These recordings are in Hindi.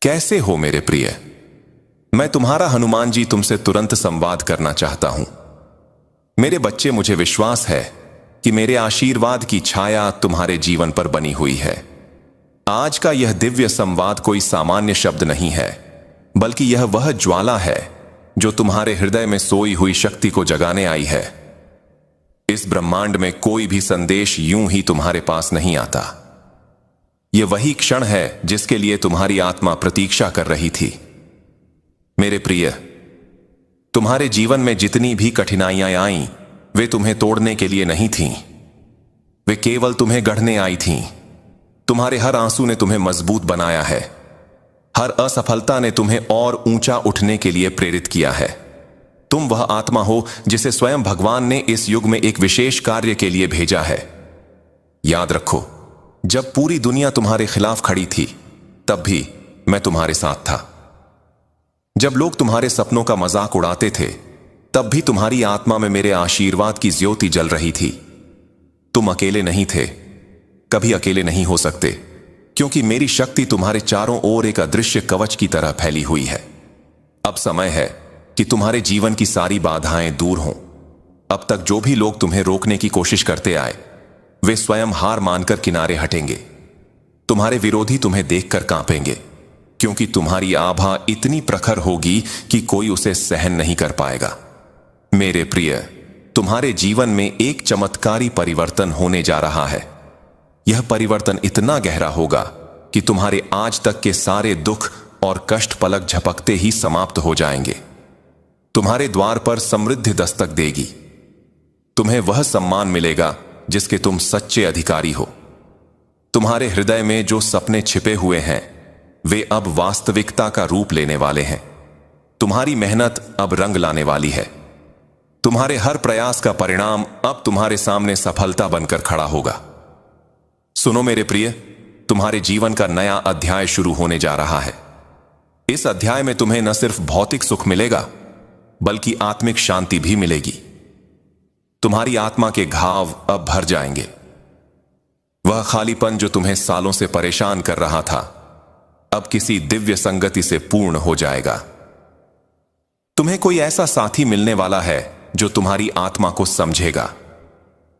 कैसे हो मेरे प्रिय? मैं तुम्हारा हनुमान जी तुमसे तुरंत संवाद करना चाहता हूं। मेरे बच्चे, मुझे विश्वास है कि मेरे आशीर्वाद की छाया तुम्हारे जीवन पर बनी हुई है। आज का यह दिव्य संवाद कोई सामान्य शब्द नहीं है, बल्कि यह वह ज्वाला है जो तुम्हारे हृदय में सोई हुई शक्ति को जगाने आई है। इस ब्रह्मांड में कोई भी संदेश यूं ही तुम्हारे पास नहीं आता। यह वही क्षण है जिसके लिए तुम्हारी आत्मा प्रतीक्षा कर रही थी। मेरे प्रिय, तुम्हारे जीवन में जितनी भी कठिनाइयां आईं, वे तुम्हें तोड़ने के लिए नहीं थीं। वे केवल तुम्हें गढ़ने आई थीं। तुम्हारे हर आंसू ने तुम्हें मजबूत बनाया है। हर असफलता ने तुम्हें और ऊंचा उठने के लिए प्रेरित किया है। तुम वह आत्मा हो जिसे स्वयं भगवान ने इस युग में एक विशेष कार्य के लिए भेजा है। याद रखो, जब पूरी दुनिया तुम्हारे खिलाफ खड़ी थी, तब भी मैं तुम्हारे साथ था। जब लोग तुम्हारे सपनों का मजाक उड़ाते थे, तब भी तुम्हारी आत्मा में मेरे आशीर्वाद की ज्योति जल रही थी। तुम अकेले नहीं थे, कभी अकेले नहीं हो सकते, क्योंकि मेरी शक्ति तुम्हारे चारों ओर एक अदृश्य कवच की तरह फैली हुई है। अब समय है कि तुम्हारे जीवन की सारी बाधाएं दूर हों। अब तक जो भी लोग तुम्हें रोकने की कोशिश करते आए, वे स्वयं हार मानकर किनारे हटेंगे। तुम्हारे विरोधी तुम्हें देखकर कांपेंगे, क्योंकि तुम्हारी आभा इतनी प्रखर होगी कि कोई उसे सहन नहीं कर पाएगा। मेरे प्रिय, तुम्हारे जीवन में एक चमत्कारी परिवर्तन होने जा रहा है। यह परिवर्तन इतना गहरा होगा कि तुम्हारे आज तक के सारे दुख और कष्ट पलक झपकते ही समाप्त हो जाएंगे। तुम्हारे द्वार पर समृद्धि दस्तक देगी। तुम्हें वह सम्मान मिलेगा जिसके तुम सच्चे अधिकारी हो। तुम्हारे हृदय में जो सपने छिपे हुए हैं, वे अब वास्तविकता का रूप लेने वाले हैं। तुम्हारी मेहनत अब रंग लाने वाली है। तुम्हारे हर प्रयास का परिणाम अब तुम्हारे सामने सफलता बनकर खड़ा होगा। सुनो मेरे प्रिय, तुम्हारे जीवन का नया अध्याय शुरू होने जा रहा है। इस अध्याय में तुम्हें न सिर्फ भौतिक सुख मिलेगा, बल्कि आत्मिक शांति भी मिलेगी। तुम्हारी आत्मा के घाव अब भर जाएंगे। वह खालीपन जो तुम्हें सालों से परेशान कर रहा था, अब किसी दिव्य संगति से पूर्ण हो जाएगा। तुम्हें कोई ऐसा साथी मिलने वाला है जो तुम्हारी आत्मा को समझेगा।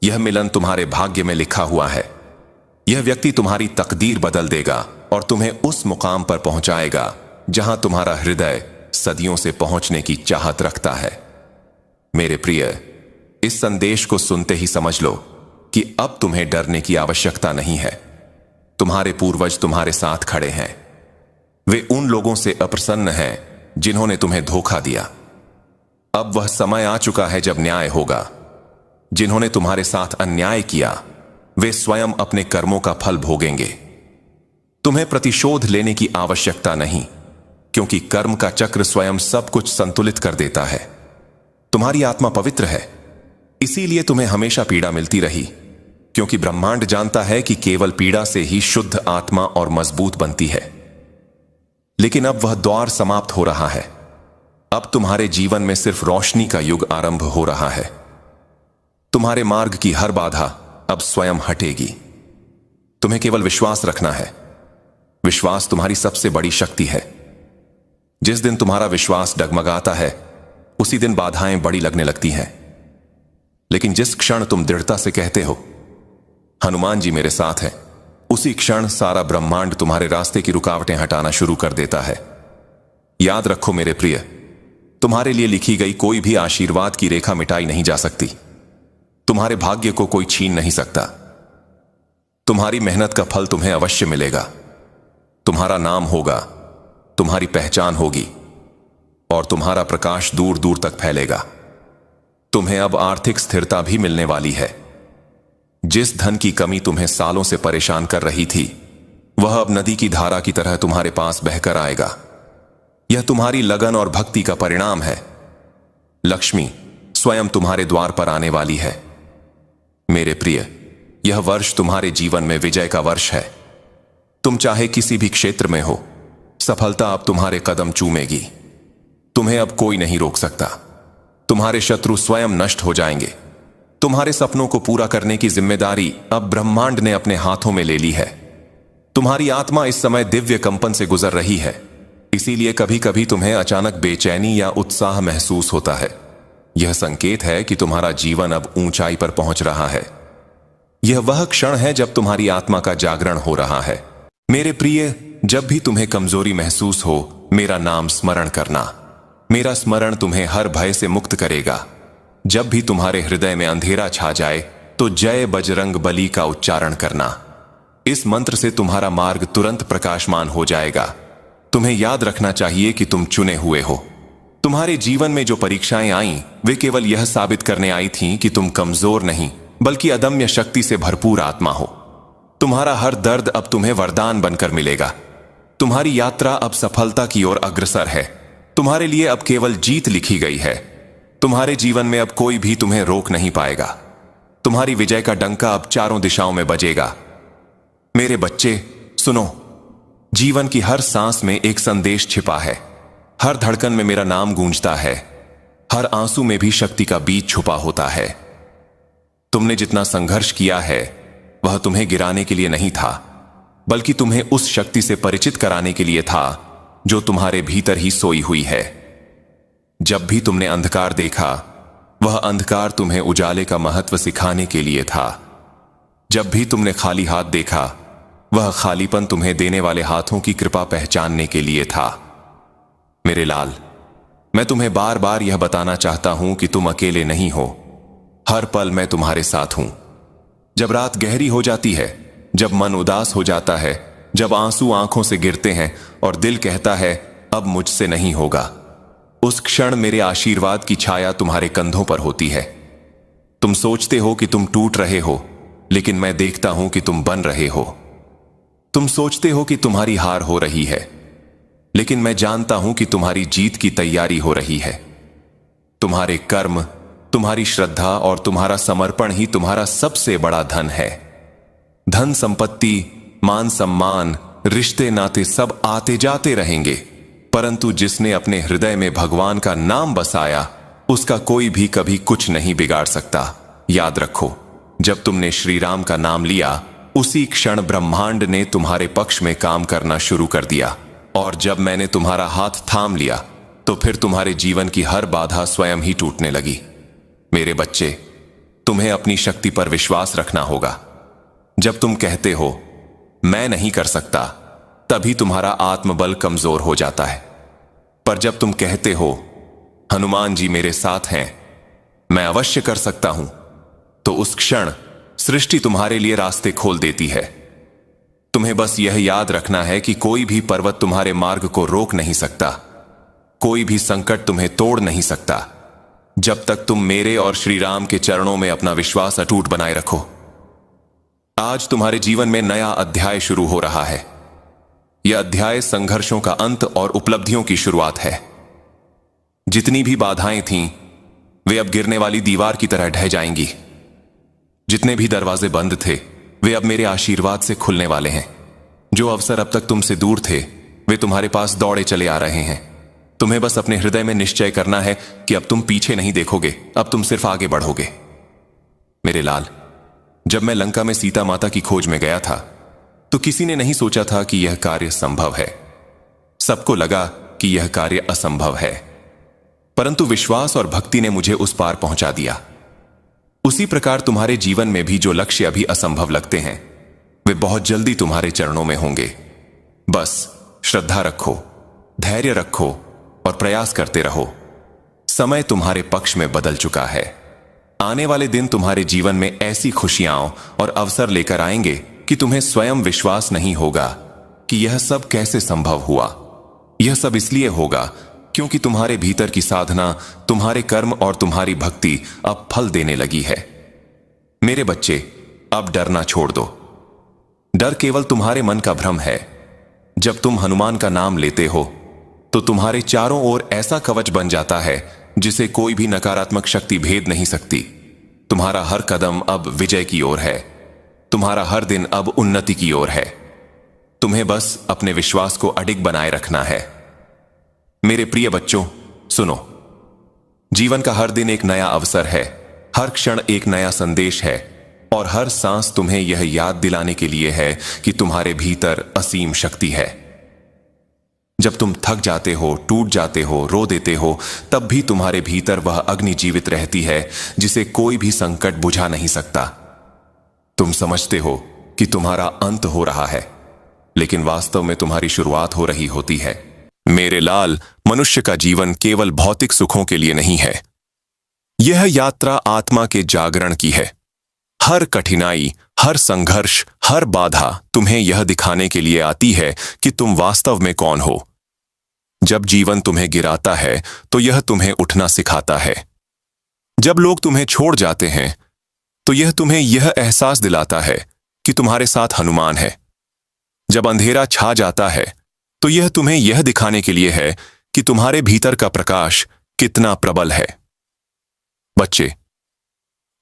यह मिलन तुम्हारे भाग्य में लिखा हुआ है। यह व्यक्ति तुम्हारी तकदीर बदल देगा और तुम्हें उस मुकाम पर पहुंचाएगा जहां तुम्हारा हृदय सदियों से पहुंचने की चाहत रखता है। मेरे प्रिय, इस संदेश को सुनते ही समझ लो कि अब तुम्हें डरने की आवश्यकता नहीं है। तुम्हारे पूर्वज तुम्हारे साथ खड़े हैं। वे उन लोगों से अप्रसन्न हैं जिन्होंने तुम्हें धोखा दिया। अब वह समय आ चुका है जब न्याय होगा। जिन्होंने तुम्हारे साथ अन्याय किया, वे स्वयं अपने कर्मों का फल भोगेंगे। तुम्हें प्रतिशोध लेने की आवश्यकता नहीं, क्योंकि कर्म का चक्र स्वयं सब कुछ संतुलित कर देता है। तुम्हारी आत्मा पवित्र है, इसीलिए तुम्हें हमेशा पीड़ा मिलती रही, क्योंकि ब्रह्मांड जानता है कि केवल पीड़ा से ही शुद्ध आत्मा और मजबूत बनती है। लेकिन अब वह दौर समाप्त हो रहा है। अब तुम्हारे जीवन में सिर्फ रोशनी का युग आरंभ हो रहा है। तुम्हारे मार्ग की हर बाधा अब स्वयं हटेगी। तुम्हें केवल विश्वास रखना है। विश्वास तुम्हारी सबसे बड़ी शक्ति है। जिस दिन तुम्हारा विश्वास डगमगाता है, उसी दिन बाधाएं बड़ी लगने लगती हैं। लेकिन जिस क्षण तुम दृढ़ता से कहते हो, हनुमान जी मेरे साथ हैं, उसी क्षण सारा ब्रह्मांड तुम्हारे रास्ते की रुकावटें हटाना शुरू कर देता है। याद रखो मेरे प्रिय, तुम्हारे लिए लिखी गई कोई भी आशीर्वाद की रेखा मिटाई नहीं जा सकती। तुम्हारे भाग्य को कोई छीन नहीं सकता। तुम्हारी मेहनत का फल तुम्हें अवश्य मिलेगा। तुम्हारा नाम होगा, तुम्हारी पहचान होगी और तुम्हारा प्रकाश दूर दूर तक फैलेगा। तुम्हें अब आर्थिक स्थिरता भी मिलने वाली है। जिस धन की कमी तुम्हें सालों से परेशान कर रही थी, वह अब नदी की धारा की तरह तुम्हारे पास बहकर आएगा। यह तुम्हारी लगन और भक्ति का परिणाम है। लक्ष्मी स्वयं तुम्हारे द्वार पर आने वाली है। मेरे प्रिय, यह वर्ष तुम्हारे जीवन में विजय का वर्ष है। तुम चाहे किसी भी क्षेत्र में हो, सफलता अब तुम्हारे कदम चूमेगी। तुम्हें अब कोई नहीं रोक सकता। तुम्हारे शत्रु स्वयं नष्ट हो जाएंगे। तुम्हारे सपनों को पूरा करने की जिम्मेदारी अब ब्रह्मांड ने अपने हाथों में ले ली है। तुम्हारी आत्मा इस समय दिव्य कंपन से गुजर रही है, इसीलिए कभी कभी तुम्हें अचानक बेचैनी या उत्साह महसूस होता है। यह संकेत है कि तुम्हारा जीवन अब ऊंचाई पर पहुंच रहा है। यह वह क्षण है जब तुम्हारी आत्मा का जागरण हो रहा है। मेरे प्रिय, जब भी तुम्हें कमजोरी महसूस हो, मेरा नाम स्मरण करना। मेरा स्मरण तुम्हें हर भय से मुक्त करेगा। जब भी तुम्हारे हृदय में अंधेरा छा जाए तो जय बजरंग बली का उच्चारण करना। इस मंत्र से तुम्हारा मार्ग तुरंत प्रकाशमान हो जाएगा। तुम्हें याद रखना चाहिए कि तुम चुने हुए हो। तुम्हारे जीवन में जो परीक्षाएं आईं, वे केवल यह साबित करने आई थीं कि तुम कमजोर नहीं बल्कि अदम्य शक्ति से भरपूर आत्मा हो। तुम्हारा हर दर्द अब तुम्हें वरदान बनकर मिलेगा। तुम्हारी यात्रा अब सफलता की ओर अग्रसर है। तुम्हारे लिए अब केवल जीत लिखी गई है। तुम्हारे जीवन में अब कोई भी तुम्हें रोक नहीं पाएगा। तुम्हारी विजय का डंका अब चारों दिशाओं में बजेगा। मेरे बच्चे, सुनो, जीवन की हर सांस में एक संदेश छिपा है। हर धड़कन में मेरा नाम गूंजता है। हर आंसू में भी शक्ति का बीज छुपा होता है। तुमने जितना संघर्ष किया है वह तुम्हें गिराने के लिए नहीं था, बल्कि तुम्हें उस शक्ति से परिचित कराने के लिए था जो तुम्हारे भीतर ही सोई हुई है। जब भी तुमने अंधकार देखा, वह अंधकार तुम्हें उजाले का महत्व सिखाने के लिए था। जब भी तुमने खाली हाथ देखा, वह खालीपन तुम्हें देने वाले हाथों की कृपा पहचानने के लिए था। मेरे लाल, मैं तुम्हें बार बार यह बताना चाहता हूं कि तुम अकेले नहीं हो। हर पल मैं तुम्हारे साथ हूं। जब रात गहरी हो जाती है, जब मन उदास हो जाता है, जब आंसू आंखों से गिरते हैं और दिल कहता है अब मुझसे नहीं होगा, उस क्षण मेरे आशीर्वाद की छाया तुम्हारे कंधों पर होती है। तुम सोचते हो कि तुम टूट रहे हो, लेकिन मैं देखता हूं कि तुम बन रहे हो। तुम सोचते हो कि तुम्हारी हार हो रही है, लेकिन मैं जानता हूं कि तुम्हारी जीत की तैयारी हो रही है। तुम्हारे कर्म, तुम्हारी श्रद्धा और तुम्हारा समर्पण ही तुम्हारा सबसे बड़ा धन है। धन संपत्ति, मान सम्मान, रिश्ते नाते सब आते जाते रहेंगे, परंतु जिसने अपने हृदय में भगवान का नाम बसाया, उसका कोई भी कभी कुछ नहीं बिगाड़ सकता। याद रखो, जब तुमने श्री राम का नाम लिया, उसी क्षण ब्रह्मांड ने तुम्हारे पक्ष में काम करना शुरू कर दिया। और जब मैंने तुम्हारा हाथ थाम लिया, तो फिर तुम्हारे जीवन की हर बाधा स्वयं ही टूटने लगी। मेरे बच्चे, तुम्हें अपनी शक्ति पर विश्वास रखना होगा। जब तुम कहते हो मैं नहीं कर सकता, तभी तुम्हारा आत्मबल कमजोर हो जाता है। पर जब तुम कहते हो हनुमान जी मेरे साथ हैं, मैं अवश्य कर सकता हूं, तो उस क्षण सृष्टि तुम्हारे लिए रास्ते खोल देती है। तुम्हें बस यह याद रखना है कि कोई भी पर्वत तुम्हारे मार्ग को रोक नहीं सकता, कोई भी संकट तुम्हें तोड़ नहीं सकता, जब तक तुम मेरे और श्री राम के चरणों में अपना विश्वास अटूट बनाए रखो। आज तुम्हारे जीवन में नया अध्याय शुरू हो रहा है। यह अध्याय संघर्षों का अंत और उपलब्धियों की शुरुआत है। जितनी भी बाधाएं थीं, वे अब गिरने वाली दीवार की तरह ढह जाएंगी। जितने भी दरवाजे बंद थे, वे अब मेरे आशीर्वाद से खुलने वाले हैं। जो अवसर अब तक तुमसे दूर थे, वे तुम्हारे पास दौड़े चले आ रहे हैं। तुम्हें बस अपने हृदय में निश्चय करना है कि अब तुम पीछे नहीं देखोगे, अब तुम सिर्फ आगे बढ़ोगे। मेरे लाल, जब मैं लंका में सीता माता की खोज में गया था, तो किसी ने नहीं सोचा था कि यह कार्य संभव है। सबको लगा कि यह कार्य असंभव है, परंतु विश्वास और भक्ति ने मुझे उस पार पहुंचा दिया। उसी प्रकार तुम्हारे जीवन में भी जो लक्ष्य अभी असंभव लगते हैं, वे बहुत जल्दी तुम्हारे चरणों में होंगे। बस श्रद्धा रखो, धैर्य रखो और प्रयास करते रहो। समय तुम्हारे पक्ष में बदल चुका है। आने वाले दिन तुम्हारे जीवन में ऐसी खुशियां और अवसर लेकर आएंगे कि तुम्हें स्वयं विश्वास नहीं होगा कि यह सब कैसे संभव हुआ। यह सब इसलिए होगा क्योंकि तुम्हारे भीतर की साधना, तुम्हारे कर्म और तुम्हारी भक्ति अब फल देने लगी है। मेरे बच्चे, अब डरना छोड़ दो। डर केवल तुम्हारे मन का भ्रम है। जब तुम हनुमान का नाम लेते हो, तो तुम्हारे चारों ओर ऐसा कवच बन जाता है जिसे कोई भी नकारात्मक शक्ति भेद नहीं सकती। तुम्हारा हर कदम अब विजय की ओर है। तुम्हारा हर दिन अब उन्नति की ओर है। तुम्हें बस अपने विश्वास को अडिग बनाए रखना है। मेरे प्रिय बच्चों, सुनो, जीवन का हर दिन एक नया अवसर है, हर क्षण एक नया संदेश है, और हर सांस तुम्हें यह याद दिलाने के लिए है कि तुम्हारे भीतर असीम शक्ति है। जब तुम थक जाते हो, टूट जाते हो, रो देते हो, तब भी तुम्हारे भीतर वह अग्नि जीवित रहती है जिसे कोई भी संकट बुझा नहीं सकता। तुम समझते हो कि तुम्हारा अंत हो रहा है, लेकिन वास्तव में तुम्हारी शुरुआत हो रही होती है। मेरे लाल, मनुष्य का जीवन केवल भौतिक सुखों के लिए नहीं है। यह यात्रा आत्मा के जागरण की है। हर कठिनाई, हर संघर्ष, हर बाधा तुम्हें यह दिखाने के लिए आती है कि तुम वास्तव में कौन हो। जब जीवन तुम्हें गिराता है तो यह तुम्हें उठना सिखाता है। जब लोग तुम्हें छोड़ जाते हैं तो यह तुम्हें यह एहसास दिलाता है कि तुम्हारे साथ हनुमान है। जब अंधेरा छा जाता है तो यह तुम्हें यह दिखाने के लिए है कि तुम्हारे भीतर का प्रकाश कितना प्रबल है। बच्चे,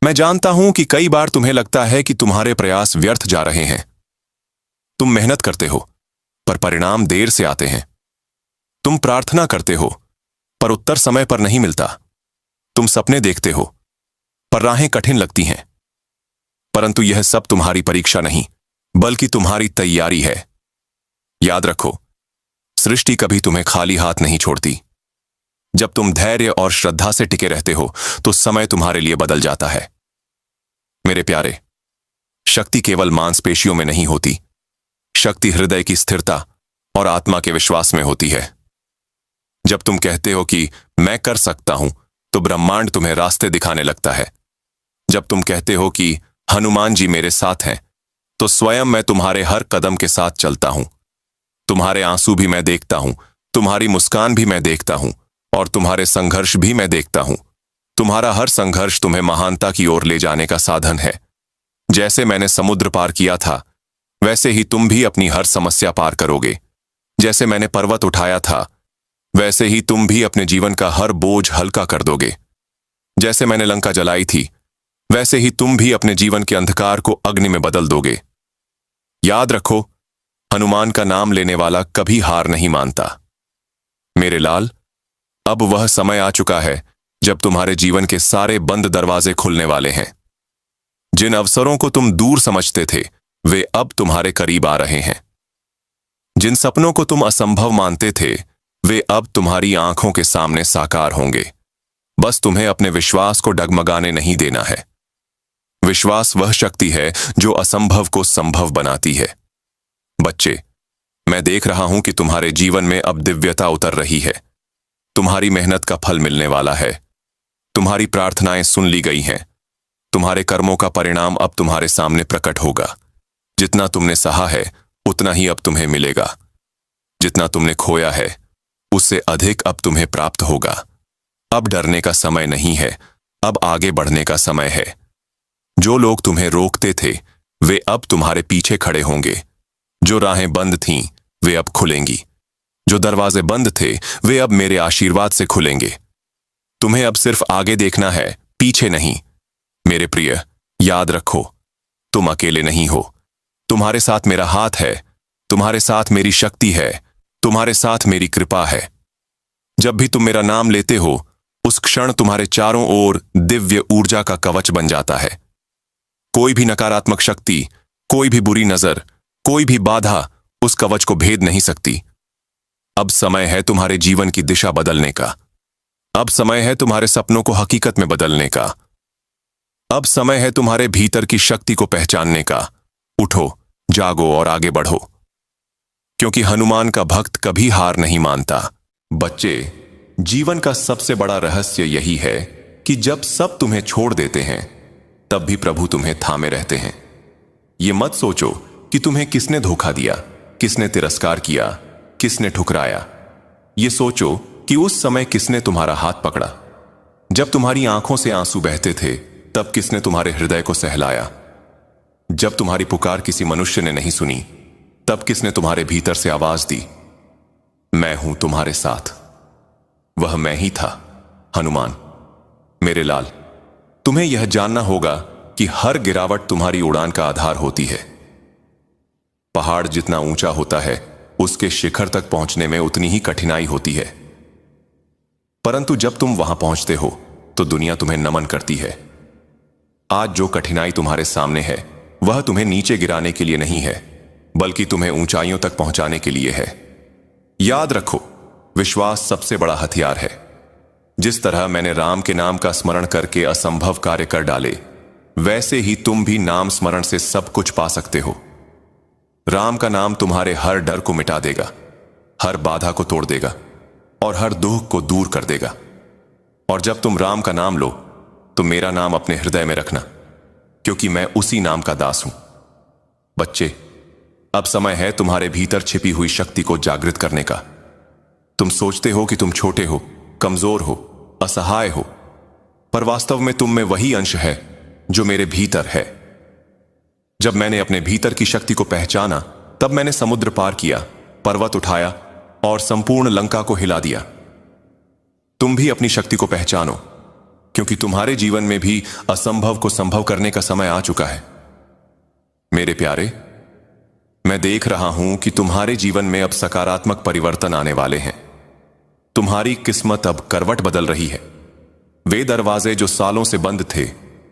मैं जानता हूं कि कई बार तुम्हें लगता है कि तुम्हारे प्रयास व्यर्थ जा रहे हैं। तुम मेहनत करते हो, पर परिणाम देर से आते हैं। तुम प्रार्थना करते हो, पर उत्तर समय पर नहीं मिलता। तुम सपने देखते हो, पर राहें कठिन लगती हैं। परंतु यह सब तुम्हारी परीक्षा नहीं, बल्कि तुम्हारी तैयारी है। याद रखो, सृष्टि कभी तुम्हें खाली हाथ नहीं छोड़ती। जब तुम धैर्य और श्रद्धा से टिके रहते हो तो समय तुम्हारे लिए बदल जाता है। मेरे प्यारे, शक्ति केवल मांसपेशियों में नहीं होती। शक्ति हृदय की स्थिरता और आत्मा के विश्वास में होती है। जब तुम कहते हो कि मैं कर सकता हूं, तो ब्रह्मांड तुम्हें रास्ते दिखाने लगता है। जब तुम कहते हो कि हनुमान जी मेरे साथ हैं, तो स्वयं मैं तुम्हारे हर कदम के साथ चलता हूं। तुम्हारे आंसू भी मैं देखता हूं, तुम्हारी मुस्कान भी मैं देखता हूं, और तुम्हारे संघर्ष भी मैं देखता हूं। तुम्हारा हर संघर्ष तुम्हें महानता की ओर ले जाने का साधन है। जैसे मैंने समुद्र पार किया था, वैसे ही तुम भी अपनी हर समस्या पार करोगे। जैसे मैंने पर्वत उठाया था, वैसे ही तुम भी अपने जीवन का हर बोझ हल्का कर दोगे। जैसे मैंने लंका जलाई थी, वैसे ही तुम भी अपने जीवन के अंधकार को अग्नि में बदल दोगे। याद रखो, हनुमान का नाम लेने वाला कभी हार नहीं मानता। मेरे लाल, अब वह समय आ चुका है जब तुम्हारे जीवन के सारे बंद दरवाजे खुलने वाले हैं। जिन अवसरों को तुम दूर समझते थे, वे अब तुम्हारे करीब आ रहे हैं। जिन सपनों को तुम असंभव मानते थे, वे अब तुम्हारी आंखों के सामने साकार होंगे। बस तुम्हें अपने विश्वास को डगमगाने नहीं देना है। विश्वास वह शक्ति है जो असंभव को संभव बनाती है। बच्चे, मैं देख रहा हूं कि तुम्हारे जीवन में अब दिव्यता उतर रही है। तुम्हारी मेहनत का फल मिलने वाला है। तुम्हारी प्रार्थनाएं सुन ली गई हैं। तुम्हारे कर्मों का परिणाम अब तुम्हारे सामने प्रकट होगा। जितना तुमने सहा है, उतना ही अब तुम्हें मिलेगा। जितना तुमने खोया है, उससे अधिक अब तुम्हें प्राप्त होगा। अब डरने का समय नहीं है, अब आगे बढ़ने का समय है। जो लोग तुम्हें रोकते थे, वे अब तुम्हारे पीछे खड़े होंगे। जो राहें बंद थीं, वे अब खुलेंगी। जो दरवाजे बंद थे, वे अब मेरे आशीर्वाद से खुलेंगे। तुम्हें अब सिर्फ आगे देखना है, पीछे नहीं। मेरे प्रिय, याद रखो, तुम अकेले नहीं हो। तुम्हारे साथ मेरा हाथ है, तुम्हारे साथ मेरी शक्ति है, तुम्हारे साथ मेरी कृपा है। जब भी तुम मेरा नाम लेते हो, उस क्षण तुम्हारे चारों ओर दिव्य ऊर्जा का कवच बन जाता है। कोई भी नकारात्मक शक्ति, कोई भी बुरी नजर, कोई भी बाधा उस कवच को भेद नहीं सकती। अब समय है तुम्हारे जीवन की दिशा बदलने का। अब समय है तुम्हारे सपनों को हकीकत में बदलने का। अब समय है तुम्हारे भीतर की शक्ति को पहचानने का। उठो, जागो और आगे बढ़ो, क्योंकि हनुमान का भक्त कभी हार नहीं मानता। बच्चे, जीवन का सबसे बड़ा रहस्य यही है कि जब सब तुम्हें छोड़ देते हैं, तब भी प्रभु तुम्हें थामे रहते हैं। ये मत सोचो कि तुम्हें किसने धोखा दिया, किसने तिरस्कार किया, किसने ठुकराया। ये सोचो कि उस समय किसने तुम्हारा हाथ पकड़ा। जब तुम्हारी आंखों से आंसू बहते थे, तब किसने तुम्हारे हृदय को सहलाया। जब तुम्हारी पुकार किसी मनुष्य ने नहीं सुनी, तब किसने तुम्हारे भीतर से आवाज दी, मैं हूं तुम्हारे साथ। वह मैं ही था, हनुमान। मेरे लाल, तुम्हें यह जानना होगा कि हर गिरावट तुम्हारी उड़ान का आधार होती है। पहाड़ जितना ऊंचा होता है, उसके शिखर तक पहुंचने में उतनी ही कठिनाई होती है। परंतु जब तुम वहां पहुंचते हो, तो दुनिया तुम्हें नमन करती है। आज जो कठिनाई तुम्हारे सामने है, वह तुम्हें नीचे गिराने के लिए नहीं है, बल्कि तुम्हें ऊंचाइयों तक पहुंचाने के लिए है। याद रखो, विश्वास सबसे बड़ा हथियार है। जिस तरह मैंने राम के नाम का स्मरण करके असंभव कार्य कर डाले, वैसे ही तुम भी नाम स्मरण से सब कुछ पा सकते हो। राम का नाम तुम्हारे हर डर को मिटा देगा, हर बाधा को तोड़ देगा और हर दुख को दूर कर देगा। और जब तुम राम का नाम लो तो मेरा नाम अपने हृदय में रखना, क्योंकि मैं उसी नाम का दास हूं। बच्चे, अब समय है तुम्हारे भीतर छिपी हुई शक्ति को जागृत करने का। तुम सोचते हो कि तुम छोटे हो, कमजोर हो, असहाय हो, पर वास्तव में तुम में वही अंश है जो मेरे भीतर है। जब मैंने अपने भीतर की शक्ति को पहचाना, तब मैंने समुद्र पार किया, पर्वत उठाया और संपूर्ण लंका को हिला दिया। तुम भी अपनी शक्ति को पहचानो, क्योंकि तुम्हारे जीवन में भी असंभव को संभव करने का समय आ चुका है। मेरे प्यारे, मैं देख रहा हूं कि तुम्हारे जीवन में अब सकारात्मक परिवर्तन आने वाले हैं। तुम्हारी किस्मत अब करवट बदल रही है। वे दरवाजे जो सालों से बंद थे,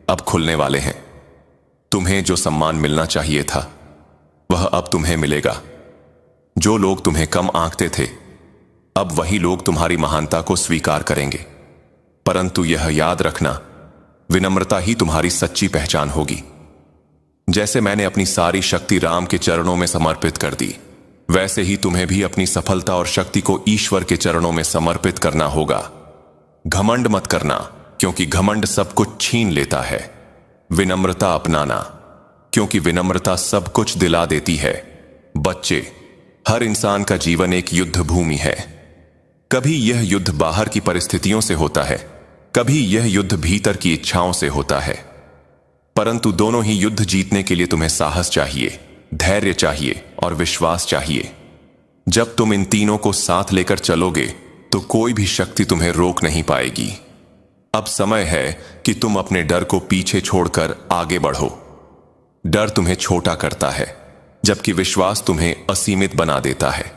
अब खुलने वाले हैं। तुम्हें जो सम्मान मिलना चाहिए था, वह अब तुम्हें मिलेगा। जो लोग तुम्हें कम आंकते थे, अब वही लोग तुम्हारी महानता को स्वीकार करेंगे। परंतु यह याद रखना, विनम्रता ही तुम्हारी सच्ची पहचान होगी। जैसे मैंने अपनी सारी शक्ति राम के चरणों में समर्पित कर दी, वैसे ही तुम्हें भी अपनी सफलता और शक्ति को ईश्वर के चरणों में समर्पित करना होगा। घमंड मत करना, क्योंकि घमंड सब कुछ छीन लेता है। विनम्रता अपनाना, क्योंकि विनम्रता सब कुछ दिला देती है। बच्चे, हर इंसान का जीवन एक युद्ध भूमि है। कभी यह युद्ध बाहर की परिस्थितियों से होता है, कभी यह युद्ध भीतर की इच्छाओं से होता है। परंतु दोनों ही युद्ध जीतने के लिए तुम्हें साहस चाहिए, धैर्य चाहिए और विश्वास चाहिए। जब तुम इन तीनों को साथ लेकर चलोगे, तो कोई भी शक्ति तुम्हें रोक नहीं पाएगी। अब समय है कि तुम अपने डर को पीछे छोड़कर आगे बढ़ो। डर तुम्हें छोटा करता है, जबकि विश्वास तुम्हें असीमित बना देता है।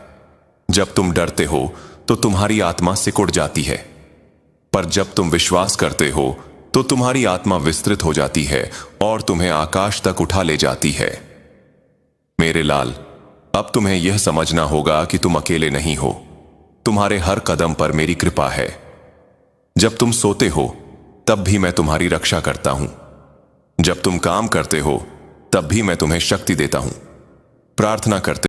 जब तुम डरते हो तो तुम्हारी आत्मा सिकुड़ जाती है, पर जब तुम विश्वास करते हो तो तुम्हारी आत्मा विस्तृत हो जाती है और तुम्हें आकाश तक उठा ले जाती है। मेरे लाल, अब तुम्हें यह समझना होगा कि तुम अकेले नहीं हो। तुम्हारे हर कदम पर मेरी कृपा है। जब तुम सोते हो, तब भी मैं तुम्हारी रक्षा करता हूं। जब तुम काम करते हो, तब भी मैं तुम्हें शक्ति देता हूं। प्रार्थना करते